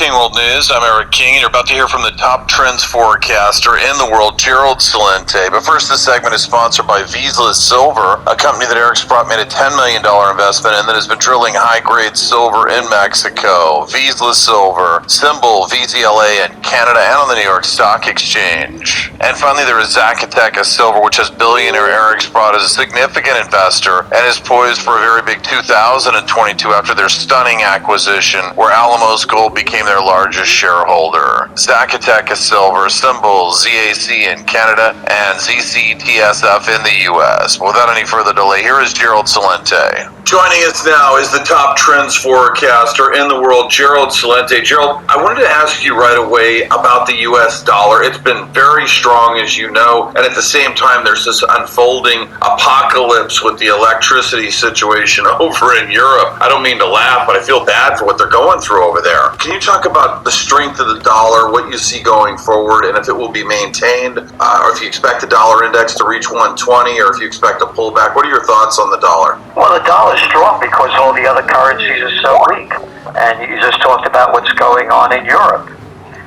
King World News. I'm Eric King, and you're about to hear from the top trends forecaster in the world, Gerald Celente. But first, this segment is sponsored by Vizsla Silver, a company that Eric Sprott made a $10 million investment in that has been drilling high-grade silver in Mexico. Vizsla Silver, symbol VZLA in Canada and on the New York Stock Exchange. And finally, there is Zacatecas Silver, which has billionaire Eric Sprott as a significant investor and is poised for a very big 2022 after their stunning acquisition, where Alamos Gold became their largest shareholder. Zacatecas Silver, symbol ZAC in Canada and ZCTSF in the U.S. Without any further delay, here is Gerald Celente. Joining us now is the top trends forecaster in the world, Gerald Celente. Gerald, I wanted to ask you right away about the U.S. dollar. It's been very strong, as you know, and at the same time, there's this unfolding apocalypse with the electricity situation over in Europe. I don't mean to laugh, but I feel bad for what they're going through over there. Can you talk about the strength of the dollar, what you see going forward, and if it will be maintained, or if you expect the dollar index to reach 120, or if you expect a pullback? What are your thoughts on the dollar? Well, the dollar is strong because all the other currencies are so weak. And you just talked about what's going on in Europe.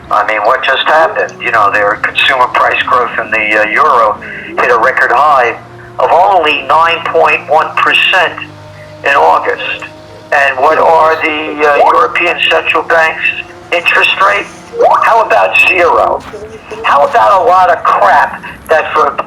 I mean, what just happened? You know, their consumer price growth in the euro hit a record high of only 9.1% in August. And what are the European central banks' interest rate? How about zero? How about a lot of crap that for 2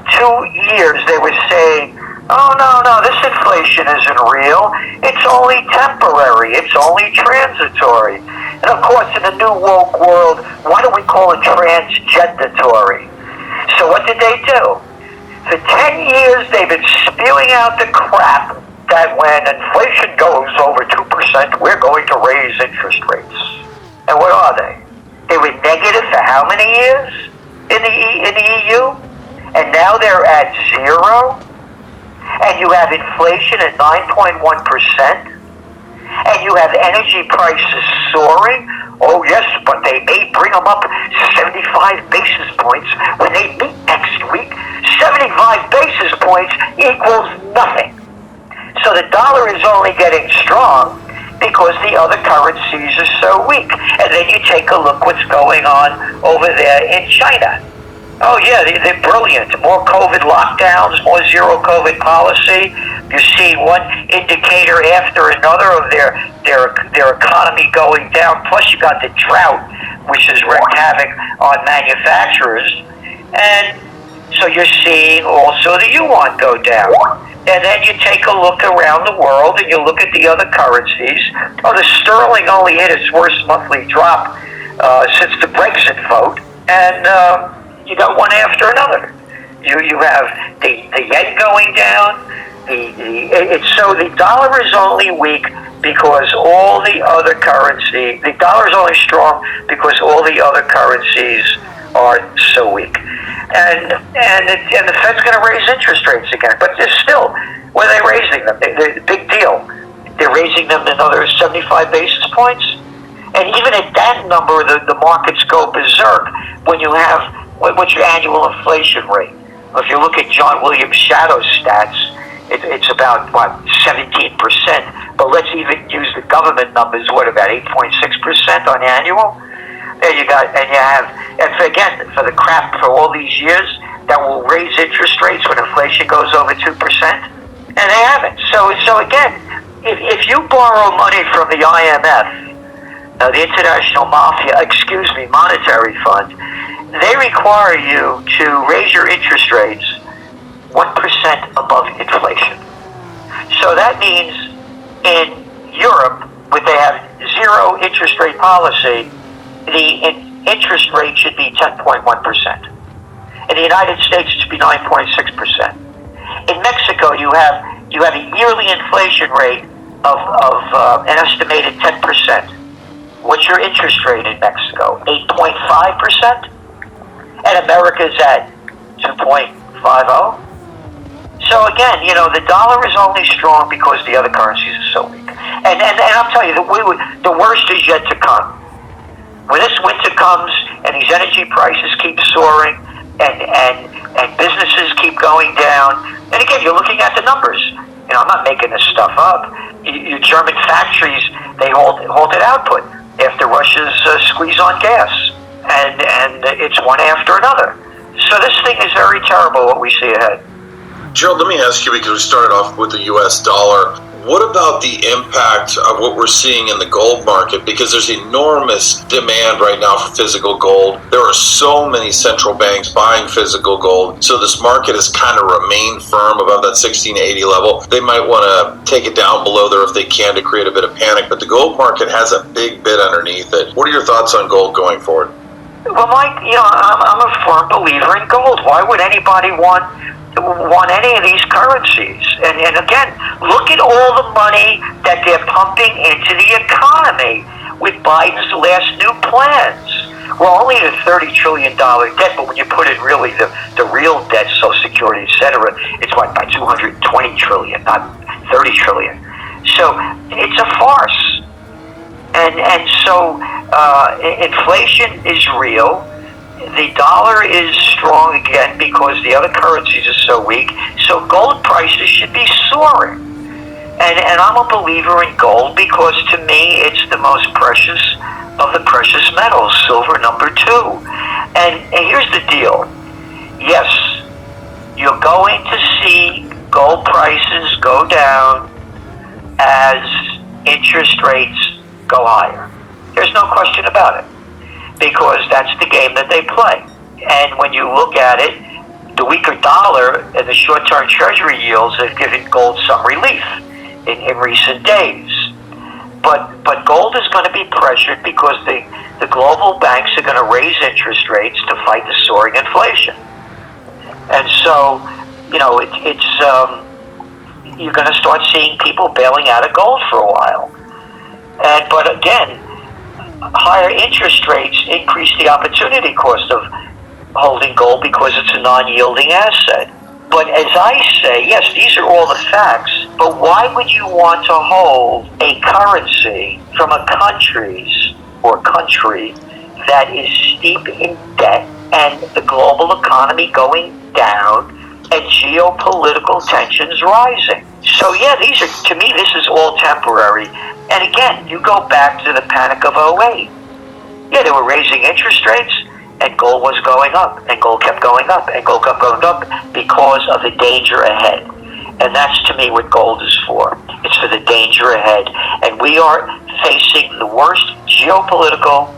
years they were saying, oh, no, this inflation isn't real. It's only temporary. It's only transitory. And of course, in the new woke world, why do we call it transgendatory? So what did they do? For 10 years, they've been spewing out the crap that when inflation goes over 2%, we're going to raise interest rates. And what are they? They were negative for how many years in the EU? And now they're at zero? And you have inflation at 9.1%, and you have energy prices soaring. Oh yes, but they may bring them up 75 basis points when they meet next week. 75 basis points equals nothing. So the dollar is only getting strong because the other currencies are so weak. And then you take a look what's going on over there in China. Oh yeah, they're brilliant. More COVID lockdowns, more zero COVID policy. You're seeing one indicator after another of their economy going down. Plus you got the drought, which has wreaked havoc on manufacturers. And so you're seeing also the yuan go down. And then you take a look around the world and you look at the other currencies. Oh, the sterling only hit its worst monthly drop since the Brexit vote. And you got one after another. You have the yen going down. So the dollar is only weak because all the other currency. The dollar is only strong because all the other currencies are so weak. And the Fed's going to raise interest rates again. But they're still, when are they raising them? They're a big deal. They're raising them another 75 basis points. And even at that number, the markets go berserk when you have. What's your annual inflation rate? If you look at John Williams' shadow stats, it's about, 17%. But let's even use the government numbers, about 8.6% on annual? And for the crap for all these years, that will raise interest rates when inflation goes over 2%. And they haven't. So again, if you borrow money from the IMF, the International Monetary Fund, they require you to raise your interest rates 1% above inflation. So that means in Europe, where they have zero interest rate policy, the interest rate should be 10.1%. In the United States, it should be 9.6%. In Mexico, you have a yearly inflation rate of an estimated 10%. What's your interest rate in Mexico? 8.5%? And America's at 2.50. So again, the dollar is only strong because the other currencies are so weak. And I'll tell you, the worst is yet to come. When this winter comes and these energy prices keep soaring and businesses keep going down, and again, you're looking at the numbers. I'm not making this stuff up. Your German factories, they halted output. after Russia's squeeze on gas, and it's one after another. So this thing is very terrible, what we see ahead. Gerald, let me ask you, because we started off with the U.S. dollar. What about the impact of what we're seeing in the gold market? Because there's enormous demand right now for physical gold. There are so many central banks buying physical gold. So this market has kind of remained firm above that 1680 level. They might want to take it down below there if they can to create a bit of panic. But the gold market has a big bid underneath it. What are your thoughts on gold going forward? Well, Mike, I'm a firm believer in gold. Why would anybody want any of these currencies? And again, look at all the money that they're pumping into the economy with Biden's last new plans. We're only at a $30 trillion debt, but when you put in really the real debt, Social Security, et cetera, it's what, by $220 trillion, not $30 trillion. So it's a farce. And so inflation is real. The dollar is strong again because the other currencies are so weak. So gold prices should be soaring. And I'm a believer in gold because to me it's the most precious of the precious metals, silver number 2. And here's the deal. Yes, you're going to see gold prices go down as interest rates go higher. There's no question about it, because that's the game that they play. And when you look at it, the weaker dollar and the short-term treasury yields have given gold some relief in recent days. But gold is going to be pressured because the global banks are going to raise interest rates to fight the soaring inflation. And so, you're going to start seeing people bailing out of gold for a while. But again, higher interest rates increase the opportunity cost of holding gold because it's a non-yielding asset. But as I say, yes, these are all the facts, but why would you want to hold a currency from a country that is steep in debt and the global economy going down and geopolitical tensions rising? So yeah, to me, this is all temporary. And again, you go back to the panic of 2008. Yeah, they were raising interest rates, and gold was going up, and gold kept going up, and gold kept going up because of the danger ahead. And that's, to me, what gold is for. It's for the danger ahead. And we are facing the worst geopolitical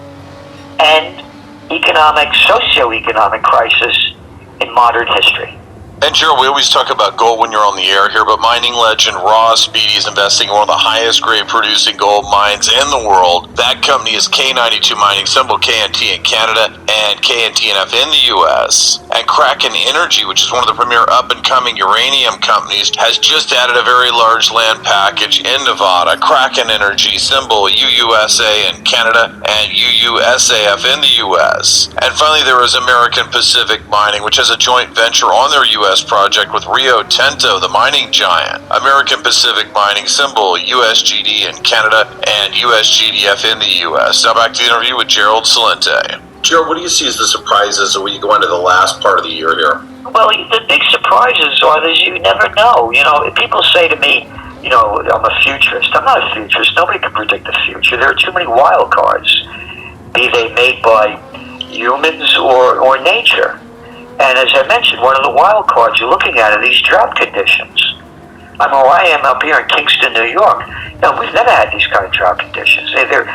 and socioeconomic crisis in modern history. And Gerald, we always talk about gold when you're on the air here, but mining legend Ross Beatty is investing in one of the highest grade producing gold mines in the world. That company is K92 Mining, symbol KNT in Canada and KNTNF in the U.S. And Kraken Energy, which is one of the premier up-and-coming uranium companies, has just added a very large land package in Nevada. Kraken Energy, symbol UUSA in Canada and UUSAF in the U.S. And finally, there is American Pacific Mining, which has a joint venture on their U.S. project with Rio Tinto, the mining giant. American Pacific Mining, symbol USGD in Canada and USGDF in the U.S. Now back to the interview with Gerald Celente. Gerald, what do you see as the surprises as we go into the last part of the year here? Well, the big surprises are that you never know. People say to me, I'm a futurist. I'm not a futurist. Nobody can predict the future. There are too many wild cards, be they made by humans or nature. And as I mentioned, one of the wild cards you're looking at are these drought conditions. I mean, where I am up here in Kingston, New York, we've never had these kind of drought conditions. They're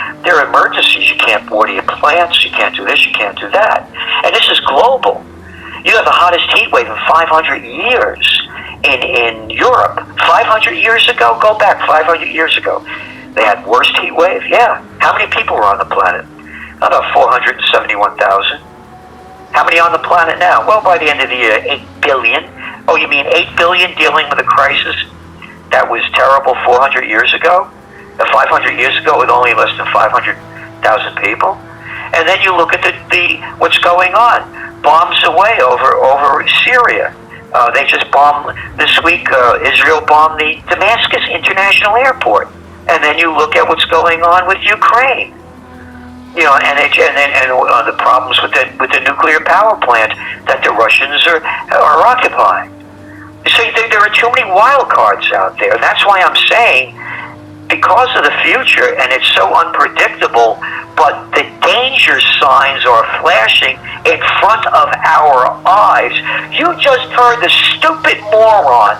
emergencies. You can't water your plants. You can't do this. You can't do that. And this is global. You have the hottest heat wave in 500 years in Europe. 500 years ago? Go back 500 years ago. They had worst heat wave? Yeah. How many people were on the planet? About 471,000. How many on the planet now? Well, by the end of the year, 8 billion. Oh, you mean 8 billion dealing with a crisis that was terrible 400 years ago? 500 years ago with only less than 500,000 people? And then you look at what's going on. Bombs away over Syria. They just bombed this week, Israel bombed the Damascus International Airport. And then you look at what's going on with Ukraine. And the problems with the nuclear power plant that the Russians are occupying. So there are too many wild cards out there. And that's why I'm saying because of the future, and it's so unpredictable, but the danger signs are flashing in front of our eyes. You just heard the stupid moron,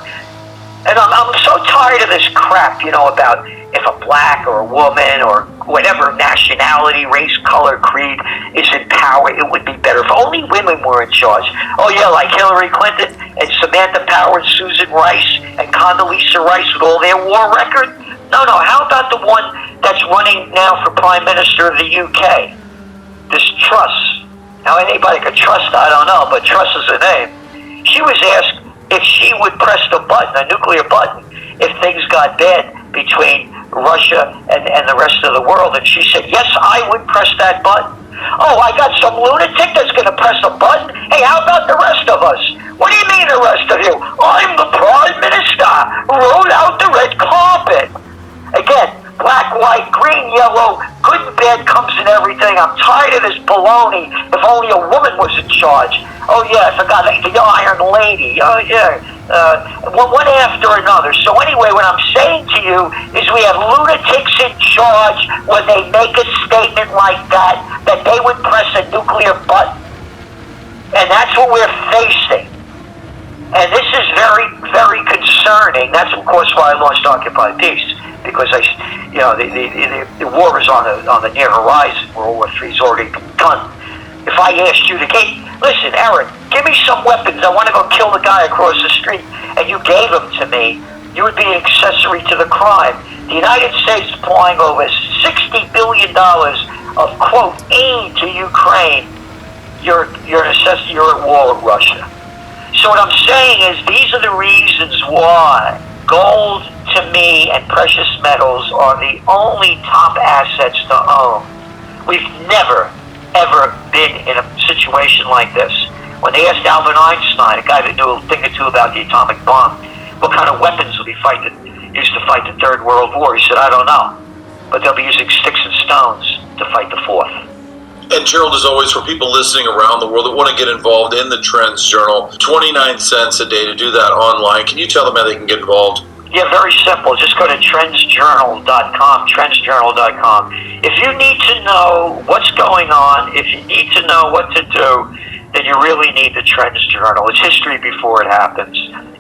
and I'm so tired of this crap, about if a black or a woman or whatever nationality, race, color, creed is in power, it would be better if only women were in charge. Oh yeah, like Hillary Clinton and Samantha Power and Susan Rice and Condoleezza Rice with all their war record? No, how about the one that's running now for Prime Minister of the UK? This Truss. Now anybody could trust, I don't know, but Truss is her name. She was asked if she would press the button, a nuclear button, if things got bad between Russia and the rest of the world, and she said, yes, I would press that button. Oh, I got some lunatic that's going to press a button? Hey, how about the rest of us? What do you mean the rest of you? I'm the Prime Minister. Roll out the red carpet. Again, black, white, green, yellow, good and bad comes in everything. I'm tired of this baloney. If only a woman was in charge. Oh yeah, I forgot the Iron Lady. Oh yeah. One after another. So anyway, what I'm saying to you is we have lunatics in charge when they make a statement like that they would press a nuclear button. And that's what we're facing. And this is very, very concerning. That's of course why I launched Occupy Peace. Because the war is on the near horizon. World War III has already begun. If I asked you to listen, Eric, give me some weapons. I want to go kill the guy across the street, and you gave them to me, you would be an accessory to the crime. The United States is applying over $60 billion of quote aid to Ukraine. You're at war with Russia. So what I'm saying is these are the reasons why gold, to me, and precious metals are the only top assets to own. We've never, ever been in a situation like this. When they asked Albert Einstein, a guy that knew a thing or two about the atomic bomb, what kind of weapons would he use to fight the Third World War, he said, I don't know. But they'll be using sticks and stones to fight the Fourth. And Gerald, as always, for people listening around the world that want to get involved in the Trends Journal, 29 cents a day to do that online. Can you tell them how they can get involved? Yeah, very simple. Just go to trendsjournal.com, trendsjournal.com. If you need to know what's going on, if you need to know what to do, then you really need the Trends Journal. It's history before it happens.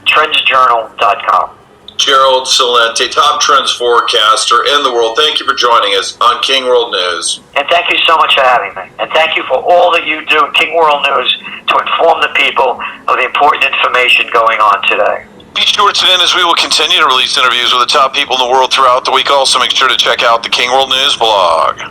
trendsjournal.com. Gerald Celente, top trends forecaster in the world. Thank you for joining us on King World News. And thank you so much for having me. And thank you for all that you do at King World News to inform the people of the important information going on today. Be sure to tune in as we will continue to release interviews with the top people in the world throughout the week. Also, make sure to check out the King World News blog.